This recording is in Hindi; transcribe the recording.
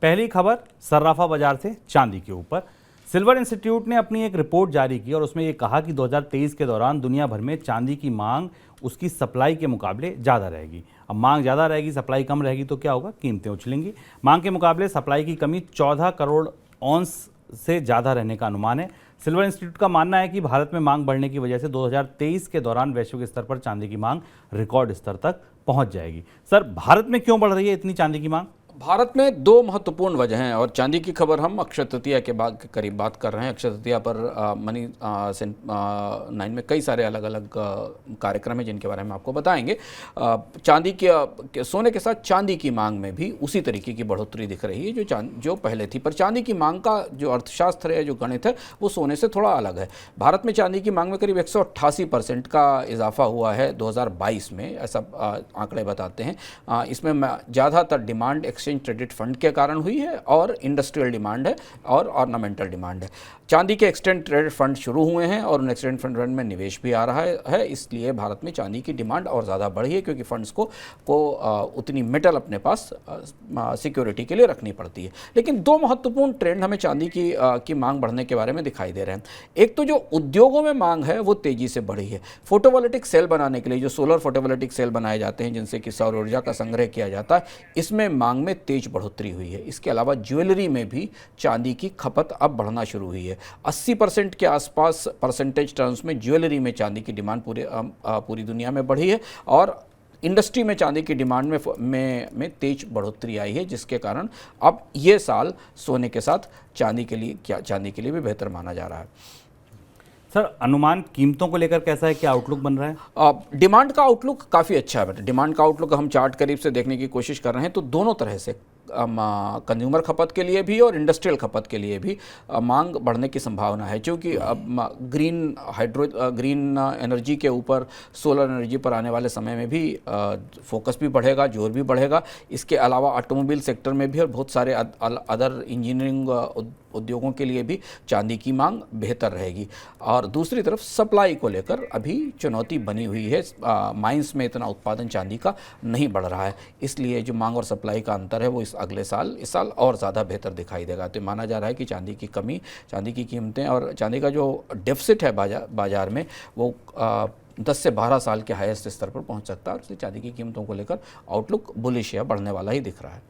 पहली खबर सर्राफा बाजार से चांदी के ऊपर। सिल्वर इंस्टीट्यूट ने अपनी एक रिपोर्ट जारी की और उसमें यह कहा कि 2023 के दौरान दुनिया भर में चांदी की मांग उसकी सप्लाई के मुकाबले ज़्यादा रहेगी। अब मांग ज़्यादा रहेगी, सप्लाई कम रहेगी तो क्या होगा? कीमतें उछलेंगी। मांग के मुकाबले सप्लाई की कमी 14 करोड़ औंस से ज़्यादा रहने का अनुमान है। सिल्वर इंस्टीट्यूट का मानना है कि भारत में मांग बढ़ने की वजह से 2023 के दौरान वैश्विक स्तर पर चांदी की मांग रिकॉर्ड स्तर तक पहुंच जाएगी। सर, भारत में क्यों बढ़ रही है इतनी चांदी की मांग? भारत में दो महत्वपूर्ण वजह हैं और चांदी की खबर हम अक्षय तृतीया के बाद करीब बात कर रहे हैं। अक्षय तृतीया पर मनी 9 में कई सारे अलग अलग कार्यक्रम हैं जिनके बारे में आपको बताएंगे। चांदी के सोने के साथ चांदी की मांग में भी उसी तरीके की बढ़ोतरी दिख रही है जो पहले थी, पर चांदी की मांग का जो अर्थशास्त्र है, जो गणित है, वो सोने से थोड़ा अलग है। भारत में चांदी की मांग में करीब 188% का इजाफा हुआ है 2022 में, ऐसा आंकड़े बताते हैं। इसमें ज़्यादातर डिमांड एक्सचेंज ट्रेडेड फंड के कारण हुई है और इंडस्ट्रियल डिमांड है और ऑर्नामेंटल डिमांड है। चांदी के एक्सचेंज ट्रेडेड फंड शुरू हुए हैं और उन एक्सचेंज फंड में निवेश भी आ रहा है, इसलिए भारत में चांदी की डिमांड और ज़्यादा बढ़ी है, क्योंकि फंड्स को उतनी मेटल अपने पास सिक्योरिटी के लिए रखनी पड़ती है। लेकिन दो महत्वपूर्ण ट्रेंड हमें चांदी की मांग बढ़ने के बारे में दिखाई दे रहे हैं। एक तो जो उद्योगों में मांग है वो तेज़ी से बढ़ी है। फोटोवोल्टिक सेल बनाने के लिए जो सोलर फोटोवोल्टिक सेल बनाए जाते हैं, जिनसे कि सौर ऊर्जा का संग्रह किया जाता है, इसमें मांग में तेज बढ़ोतरी हुई है। इसके अलावा ज्वेलरी में भी चांदी की खपत अब बढ़ना शुरू हुई है। 80% के आसपास परसेंटेज टर्म्स में ज्वेलरी में चांदी की डिमांड पूरी दुनिया में बढ़ी है और इंडस्ट्री में चांदी की डिमांड में तेज बढ़ोतरी आई है, जिसके कारण अब ये साल सोने के साथ चांदी के लिए भी बेहतर माना जा रहा है। सर, अनुमान कीमतों को लेकर कैसा है, क्या आउटलुक बन रहा है? डिमांड का आउटलुक काफ़ी अच्छा है। डिमांड का आउटलुक हम चार्ट करीब से देखने की कोशिश कर रहे हैं तो दोनों तरह से कंज्यूमर खपत के लिए भी और इंडस्ट्रियल खपत के लिए भी मांग बढ़ने की संभावना है, क्योंकि ग्रीन एनर्जी के ऊपर सोलर एनर्जी पर आने वाले समय में भी फोकस भी बढ़ेगा, जोर भी बढ़ेगा। इसके अलावा ऑटोमोबाइल सेक्टर में भी और बहुत सारे अदर इंजीनियरिंग उद्योगों के लिए भी चांदी की मांग बेहतर रहेगी। और दूसरी तरफ सप्लाई को लेकर अभी चुनौती बनी हुई है। माइंस में इतना उत्पादन चांदी का नहीं बढ़ रहा है, इसलिए जो मांग और सप्लाई का अंतर है वो इस साल और ज़्यादा बेहतर दिखाई देगा। तो माना जा रहा है कि चांदी की कमी, चांदी की कीमतें और चांदी का जो डेफिसिट है बाजार में, वो 10 से 12 साल के हाईएस्ट स्तर पर पहुंच सकता है और इसलिए चांदी की कीमतों को लेकर आउटलुक बुलिश या बढ़ने वाला ही दिख रहा है।